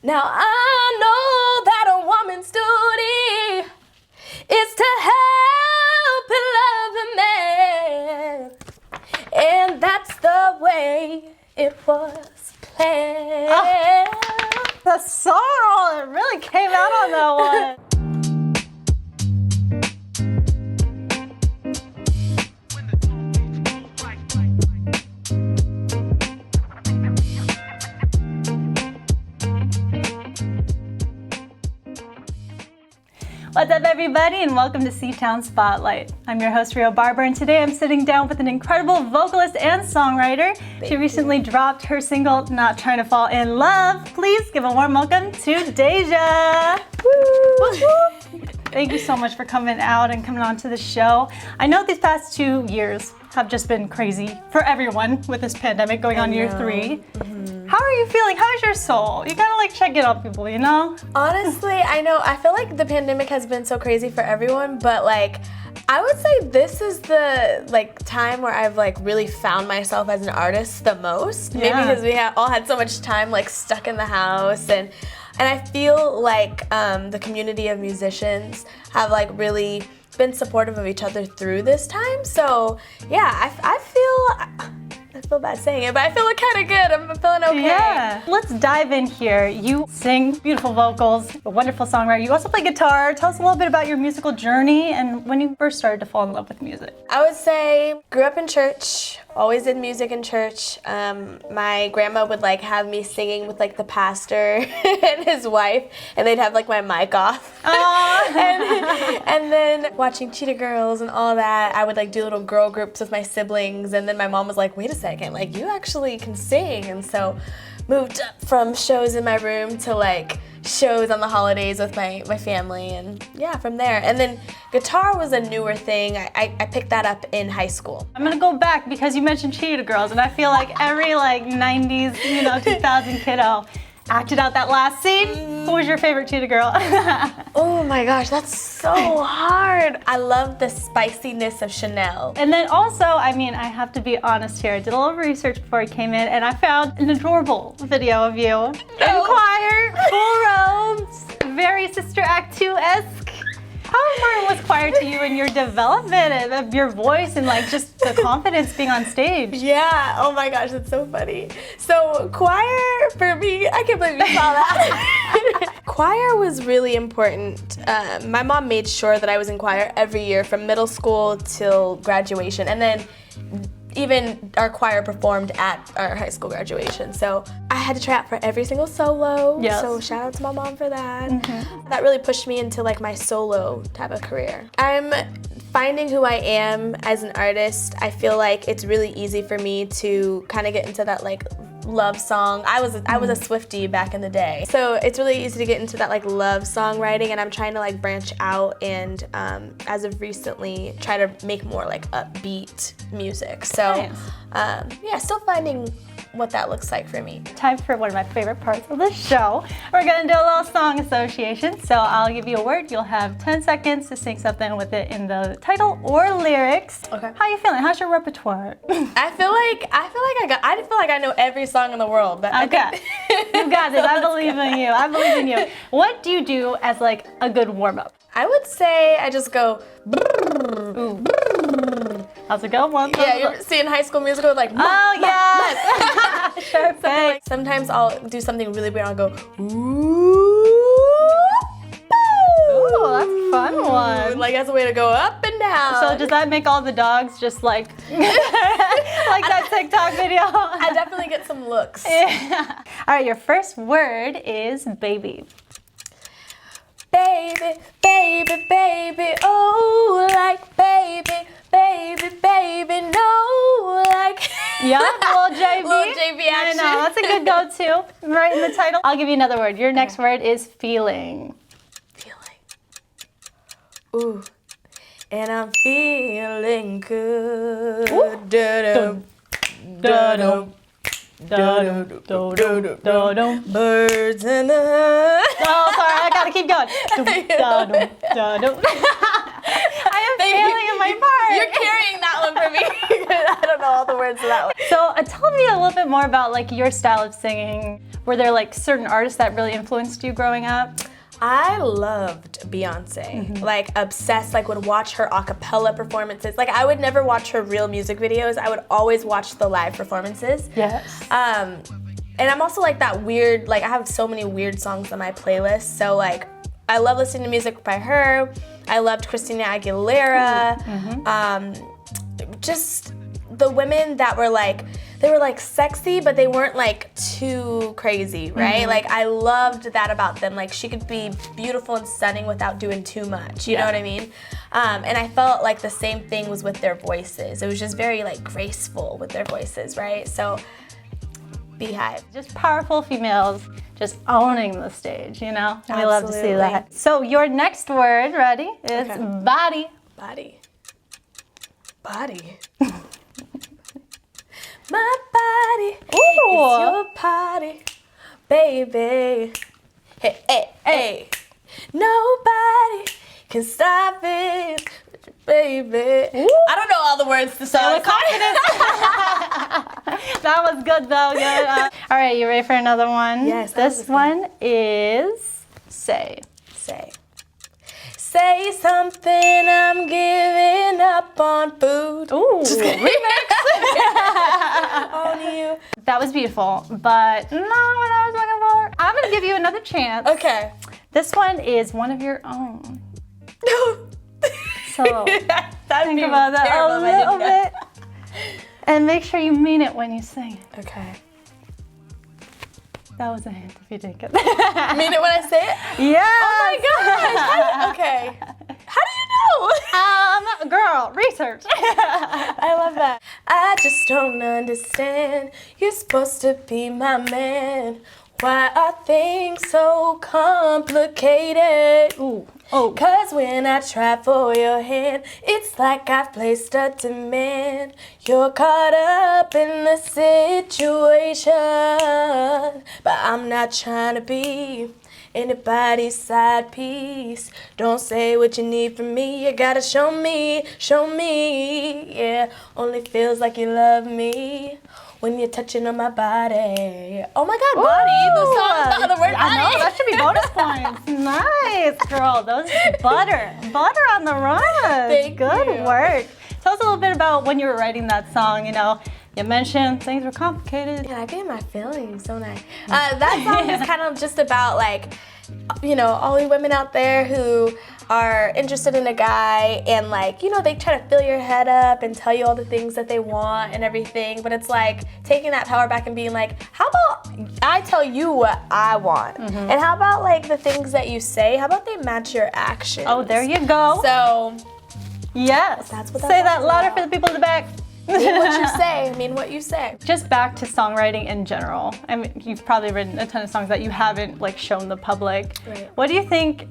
Now I know that a woman's duty is to help and love a man, and that's the way it was planned. Oh, the sorrel, it really came out on that one. What's up, everybody, and welcome to SeaTown Spotlight. I'm your host, Rio Barber, and today I'm sitting down with an incredible vocalist and songwriter. She recently dropped her single, Not Trying to Fall in Love. Please give a warm welcome to Daizha. Woo! Thank you so much for coming out and coming on to the show. I know these past 2 years have just been crazy for everyone with this pandemic going on year 3. How are you feeling? How's your soul? You gotta like check in on people, you know? Honestly, I feel like the pandemic has been so crazy for everyone, but like I would say this is the time where I've really found myself as an artist the most. Yeah. Maybe because we all had so much time stuck in the house, and I feel like the community of musicians have really been supportive of each other through this time. So yeah, I feel bad saying it, but I feel kind of good. I'm feeling okay. Yeah. Let's dive in here. You sing beautiful vocals, a wonderful songwriter. You also play guitar. Tell us a little bit about your musical journey and when you first started to fall in love with music. I would say grew up in church, always did music in church. My grandma would have me singing with the pastor and his wife, and they'd have my mic off. and then watching Cheetah Girls and all that. I would do little girl groups with my siblings, and then my mom was like, wait a second, you actually can sing. And so moved up from shows in my room to shows on the holidays with my family, and yeah, from there. And then guitar was a newer thing. I picked that up in high school. I'm gonna go back because you mentioned Cheetah Girls, and I feel like every 90s, 2000 kiddo acted out that last scene. Who was your favorite Cheetah Girl? Oh my gosh, that's so hard. I love the spiciness of Chanel. And then also, I have to be honest here. I did a little research before I came in, and I found an adorable video of you in choir, full robes, very Sister Act 2-esque. How important was choir to you in your development of your voice and just the confidence being on stage? Yeah, oh my gosh, that's so funny. So choir for me, I can't believe you saw that. Choir was really important. My mom made sure that I was in choir every year from middle school till graduation, and then even our choir performed at our high school graduation. So I had to try out for every single solo. Yes. So shout out to my mom for that. That really pushed me into my solo type of career. I'm finding who I am as an artist. I feel like it's really easy for me to kind of get into that love song. I was a Swiftie back in the day. So it's really easy to get into that love songwriting, and I'm trying to branch out and as of recently try to make more upbeat music. So yeah, still finding what that looks like for me. Time for one of my favorite parts of the show. We're gonna do a little song association. So I'll give you a word. You'll have 10 seconds to sing something with it in the title or lyrics. Okay. How are you feeling? How's your repertoire? I feel like I know every song in the world. But okay. You got this. I believe in you. I believe in you. What do you do as a good warm-up? I would say I just go. Ooh. How's it go? Yeah, you're seeing High School Musical oh yes. Sure thing. Sometimes I'll do something really weird. I'll go ooh, that's a fun one. As a way to go up and down. So does that make all the dogs just like that TikTok video? I definitely get some looks. Yeah. All right, your first word is baby. Baby, baby, baby, oh, baby, baby, baby, no, Yeah, little JB. Little JB action. I know, that's a good go-to. Right in the title. I'll give you another word. Your next word is feeling. Feeling. Ooh, and I'm feeling good. Da-dum, da-dum. Birds in the... Oh, sorry, I gotta keep going. I am failing in my part. You're carrying that one for me. I don't know all the words to that one. So tell me a little bit more about your style of singing. Were there like certain artists that really influenced you growing up? I loved Beyonce, like obsessed, like would watch her a cappella performances. Like I would never watch her real music videos. I would always watch the live performances. Yes. And I'm also like that weird, like I have so many weird songs on my playlist. So like I love listening to music by her. I loved Christina Aguilera. Just the women that were like, they were like sexy, but they weren't like too crazy, right? Like I loved that about them. Like she could be beautiful and stunning without doing too much, you know what I mean? And I felt like the same thing was with their voices. It was just very like graceful with their voices, right? So Beehive. Just powerful females just owning the stage, you know? And we love to see that. So your next word, ready, is body. Body. Body. My body is your party, baby. Hey, hey, hey. Nobody can stop it, baby. Ooh. I don't know all the words to song. With confidence. That was good though. Good. All right, you ready for another one? Yes. This one is Say. Say. Say something, I'm giving up on food. Ooh, remix. On you. That was beautiful, but not what I was looking for. I'm gonna give you another chance. Okay. This one is one of your own. So think about that a little bit. And make sure you mean it when you sing it. Okay. That was a hint if you didn't get that. Mean it when I say it? Yeah. Oh my gosh. Okay. How do you know? Girl, research. I love that. I just don't understand. You're supposed to be my man. Why are things so complicated? Ooh. Oh. Cause when I try for your hand, it's like I've placed a demand. You're caught up in the situation, but I'm not trying to be anybody's side piece. Don't say what you need from me, you gotta show me, yeah. Only feels like you love me when you're touching on my body. Oh my God, body, the song about the word body. I know, that should be bonus points. Nice, girl, those butter on the run. Thank Good you. work. Tell us a little bit about when you were writing that song, you know. You mentioned things were complicated. Yeah, I get my feelings, don't I? That song is kind of just about like, you know, all the women out there who are interested in a guy and like, you know, they try to fill your head up and tell you all the things that they want and everything, but it's like taking that power back and being like, how about I tell you what I want? And how about like the things that you say, how about they match your actions? Oh, there you go. So, yes. That's what Say that song's louder about. for the people in the back. Mean what you say, mean what you say. Just back to songwriting in general. I mean, you've probably written a ton of songs that you haven't like shown the public. Right. What do you think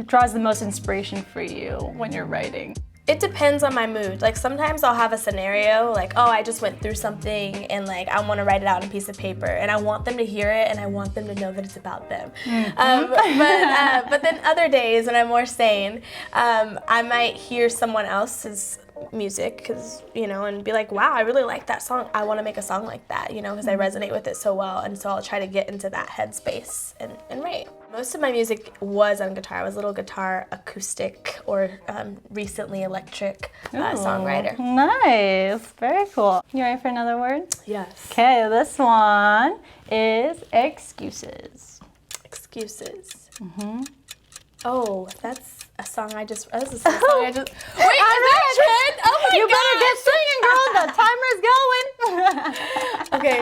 draws the most inspiration for you when you're writing? It depends on my mood. Like sometimes I'll have a scenario like, oh, I just went through something and like I want to write it out on a piece of paper and I want them to hear it and I want them to know that it's about them. But then other days when I'm more sane, I might hear someone else's music because, you know, and be like, wow, I really like that song. I want to make a song like that, you know, because I resonate with it so well. And so I'll try to get into that headspace and write. Most of my music was on guitar. I was a little guitar acoustic or recently electric songwriter. Nice, very cool. You ready for another word? Yes. Okay, this one is excuses. Excuses. Oh, that's a song I just. This is a song I just. Wait, is that trend? Oh my You better get singing, girl. The timer is going. Okay.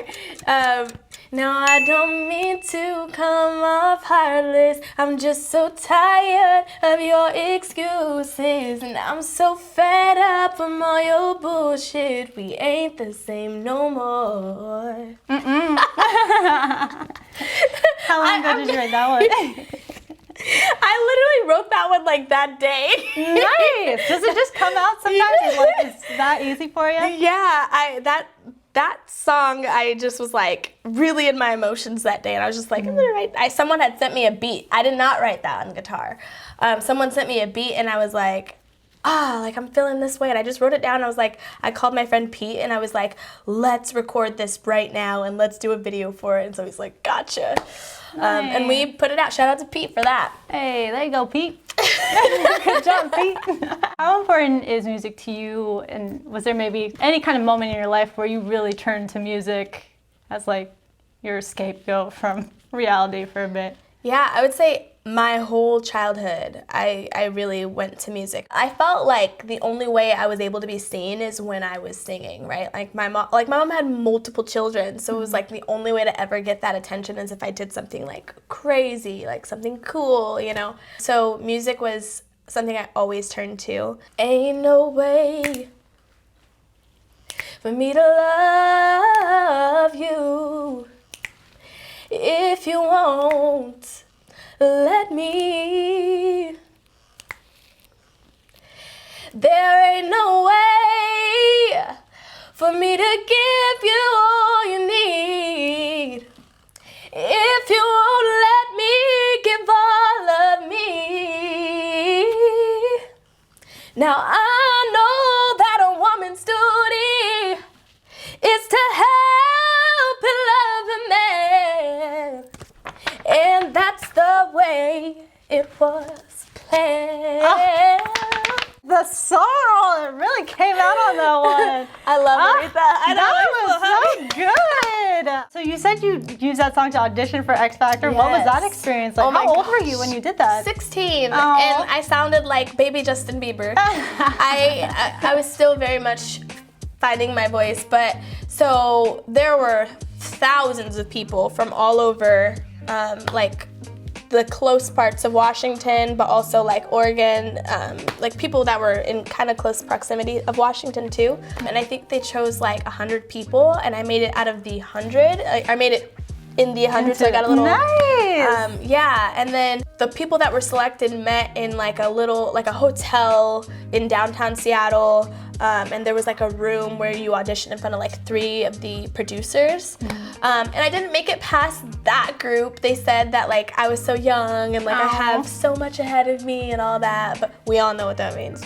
No, I don't mean to come off heartless. I'm just so tired of your excuses, and I'm so fed up from all your bullshit. We ain't the same no more. How long ago did you write that one? I literally wrote that one like that day. Nice. Does it just come out sometimes? It's that easy for you? Yeah, that song, I just was like really in my emotions that day, and I was just like, I'm gonna write. Someone had sent me a beat. I did not write that on guitar. Someone sent me a beat, and I was like, like I'm feeling this way. And I just wrote it down. I was like, I called my friend Pete and I was like, let's record this right now and let's do a video for it. And so he's like, gotcha. And we put it out. Shout out to Pete for that. Hey, there you go, Pete. Good job, Pete. How important is music to you? And was there maybe any kind of moment in your life where you really turned to music as like your scapegoat from reality for a bit? Yeah, I would say my whole childhood, I really went to music. I felt like the only way I was able to be seen is when I was singing, right? Like my mom had multiple children, so it was like the only way to ever get that attention is if I did something like crazy, like something cool, you know? So music was something I always turned to. Ain't no way for me to love you if you won't let me. There ain't no way for me to give you all you need if you won't let me give all of me. Now I know that a woman's duty is to help and love a man, and that's the way it was planned. Oh, the song, it really came out on that one. I love it. That was so good. So you said you used that song to audition for X Factor. What was that Yes. experience like? Oh my How old were gosh. you when you did that? 16, Aw. and I sounded like baby Justin Bieber. I was still very much finding my voice, but so there were thousands of people from all over, like the close parts of Washington, but also like Oregon, like people that were in kind of close proximity of Washington too. And I think they chose like 100 people, and I made it out of the 100. I made it in the 100, so I got a little nice. Yeah, and then the people that were selected met in like a hotel in downtown Seattle, and there was like a room where you audition in front of like 3 of the producers. And I didn't make it past that group. They said that like I was so young and like I have so much ahead of me and all that, but we all know what that means.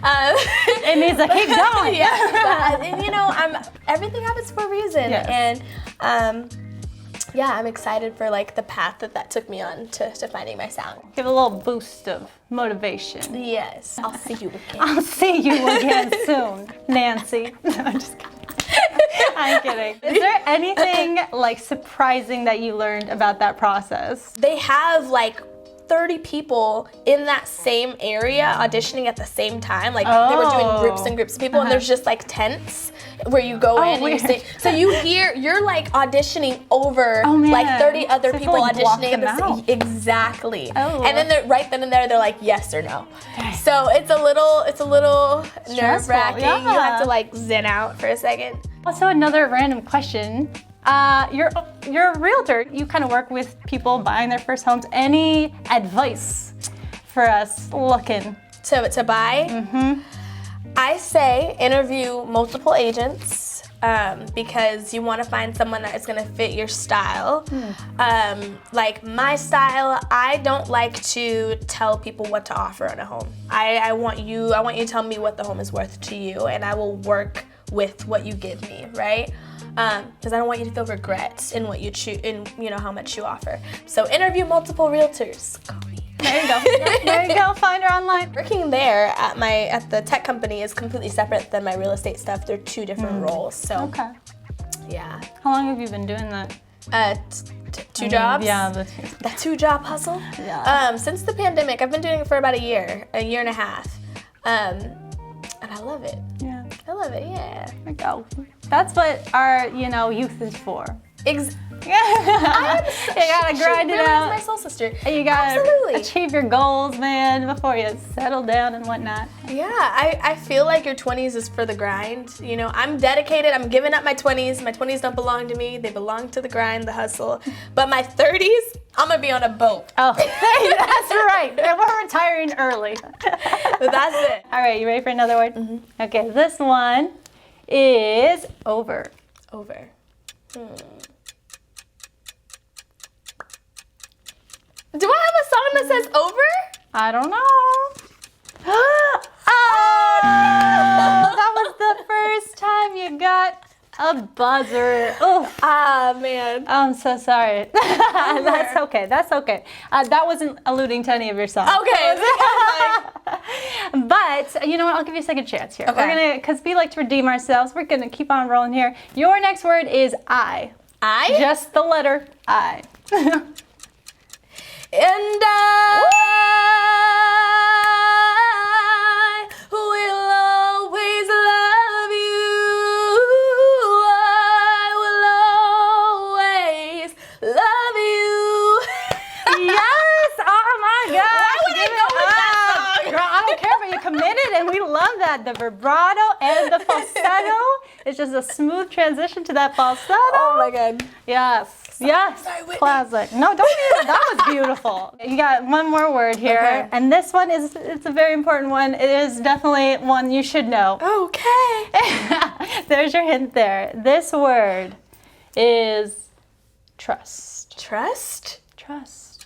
It means like keep going. Yeah, and you know, everything happens for a reason, Yes. and yeah, I'm excited for like the path that took me on to finding my sound. Give a little boost of motivation. Yes, I'll see you again. I'll see you again soon, Nancy. No, I'm just kidding. I'm kidding. Is there anything like surprising that you learned about that process? They have like 30 people in that same area auditioning at the same time. Like they were doing groups and groups of people, and there's just like tents where you go in and you weird. sing. So you're like auditioning over like 30 other So you people have to, like, block auditioning at the them out. Exactly. Oh. And then they're right then and there they're like yes or no. So it's a little nerve-wracking. yeah. You have to like zen out for a second. Also, another random question. You're a realtor. You kind of work with people buying their first homes. Any advice for us looking? To buy? Mm-hmm. I say interview multiple agents because you want to find someone that is going to fit your style. Like my style, I don't like to tell people what to offer on a home. I want you to tell me what the home is worth to you, and I will work with what you give me, right? Because I don't want you to feel regret in what you choose, in how much you offer. So interview multiple realtors. Call me. There you go. There you go. Find her online. Working there at the tech company is completely separate than my real estate stuff. They're 2 different roles. So Okay. yeah. How long have you been doing that? 2 jobs. Yeah, the 2. That 2-job hustle. Yeah. Since the pandemic, I've been doing it for about a year and a half, and I love it. Yeah. I love it. Yeah. There we go. That's what our youth is for. You gotta grind it Really out. is my soul sister. You gotta Absolutely. achieve your goals, man, before you settle down and whatnot. Yeah, I feel like your 20s is for the grind. I'm dedicated. I'm giving up my 20s. My 20s don't belong to me. They belong to the grind, the hustle. But my 30s, I'm gonna be on a boat. Oh, that's right. And we're retiring early. But that's it. All right, you ready for another word? Mm-hmm. Okay, this one is over. Over. Do I have a song that says over? I don't know. Oh! got a buzzer. Oh, Ah, man. I'm so sorry. That's okay. That's okay. That wasn't alluding to any of your songs. Okay. But you know what? I'll give you a second chance here. Okay. We're gonna, because we like to redeem ourselves. We're gonna keep on rolling here. Your next word is I. I? Just the letter I. And I will always love you. I will always love you. Yes! Oh my gosh! Why would I Give go it with that up. song? Girl, I don't care, but you committed, and we love that. The vibrato and the falsetto. It's just a smooth transition to that falsetto. Oh my god. Yes. Yes. sorry, Whitney. Classic. No, don't even. That was beautiful. You got one more word here. Okay. And this one it's a very important one. It is definitely one you should know. Okay. There's your hint there. This word is trust. Trust? Trust.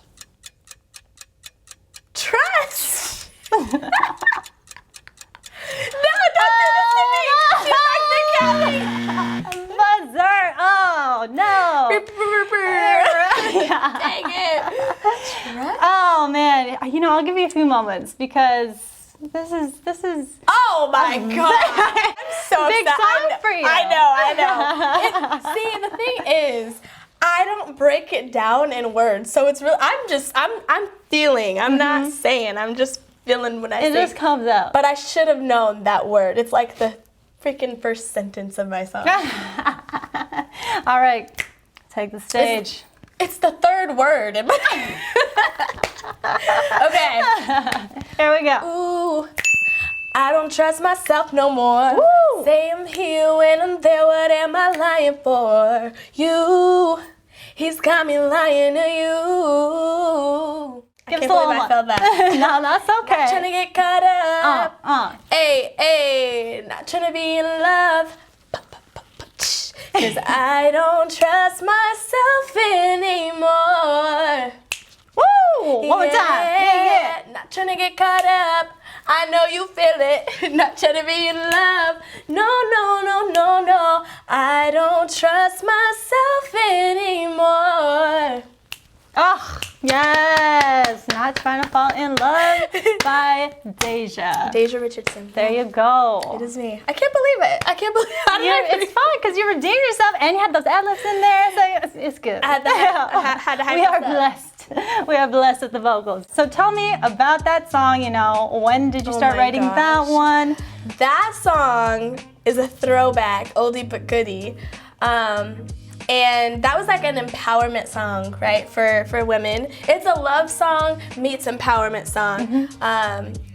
Trust. No, don't do this to me. She's like the Kelly. Buzzer. Oh no. Yeah. Dang it. Trust? Oh man. You know, I'll give you a few moments because this is Oh my god. I'm so big upset. song for you. I know. See, the thing is, I don't break it down in words, so it's real. I'm feeling. I'm not saying. I'm just feeling when I It say. just comes out. But I should have known that word. It's like the freaking first sentence of my song. All right, take the stage. It's the third word. Okay. Here we go. Ooh, I don't trust myself no more. Woo! Say I'm here when I'm there. What am I lying for? You. He's got me lying to you. Give I us can't a little believe I more. felt that. No, that's okay. Trying to get caught up. Ay, not trying to be in love. Cause I don't trust myself anymore. Woo! One more time. Yeah. Not trying to get caught up. I know you feel it. Not trying to be in love. No. I don't trust myself anymore. Oh, yes. Not Trying to Fall in Love by Daizha. Daizha Richardson. There you go. It is me. I can't believe it. How did I It's fun because you redeemed yourself and you had those ad-libs in there, so it's good. I had to hype We are myself. blessed. We are blessed with the vocals. So tell me about that song, you know, when did you start my writing that gosh. one? That song is a throwback, oldie but goodie. And that was like an empowerment song, right, for women. It's a love song meets empowerment song.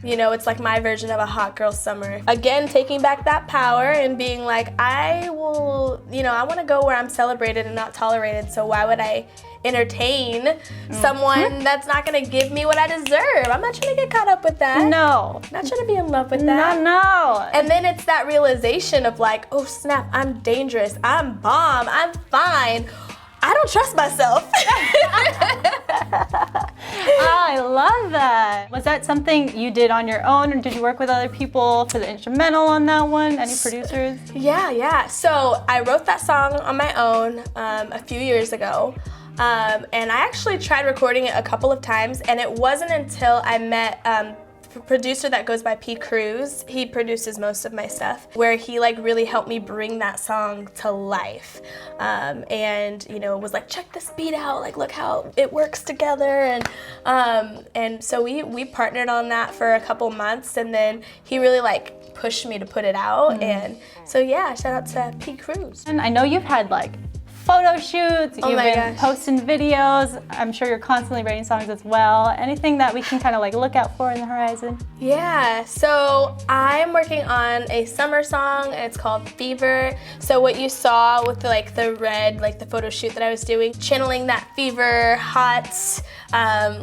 You know, it's like my version of a hot girl summer. Again, taking back that power and being like, I will, you know, I want to go where I'm celebrated and not tolerated, so why would I entertain someone that's not going to give me what I deserve? I'm not trying to get caught up with that. No. Not trying to be in love with that. No. And then it's that realization of like, oh snap, I'm dangerous, I'm bomb, I'm fine. I don't trust myself. I love that. Was that something you did on your own, or did you work with other people for the instrumental on that one? Any producers? Yeah. So I wrote that song on my own a few years ago. And I actually tried recording it a couple of times, and it wasn't until I met a producer that goes by P. Cruz. He produces most of my stuff, where he like really helped me bring that song to life. And you know, was like, check this beat out, like look how it works together. And so we partnered on that for a couple months, and then he really like pushed me to put it out. And so yeah, shout out to P. Cruz. And I know you've had like photo shoots, you've my been gosh. posting videos. I'm sure you're constantly writing songs as well. Anything that we can kind of like look out for in the horizon? Yeah, so I'm working on a summer song, and it's called Fever. So what you saw with the red, like the photo shoot that I was doing, channeling that fever, hot,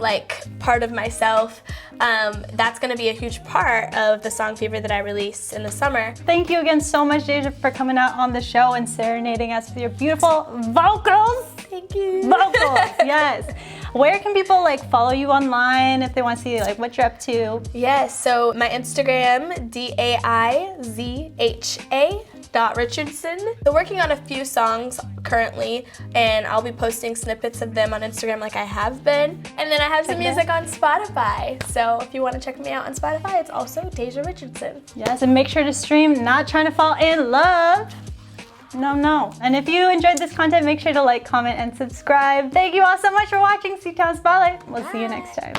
like part of myself, that's gonna be a huge part of the song Fever that I release in the summer. Thank you again so much, Daizha, for coming out on the show and serenading us with your beautiful vocals. Thank you. Vocals, yes. Where can people like follow you online if they want to see like what you're up to? Yes, so my Instagram, DAIZHA dash.richardson. So working on a few songs currently, and I'll be posting snippets of them on Instagram like I have been. And then I have some music on Spotify. So if you want to check me out on Spotify, it's also Daizha Richardson. Yes, and make sure to stream Not Trying to Fall in Love. No. And if you enjoyed this content, make sure to like, comment, and subscribe. Thank you all so much for watching SeaTown Spotlight. We'll see you next time.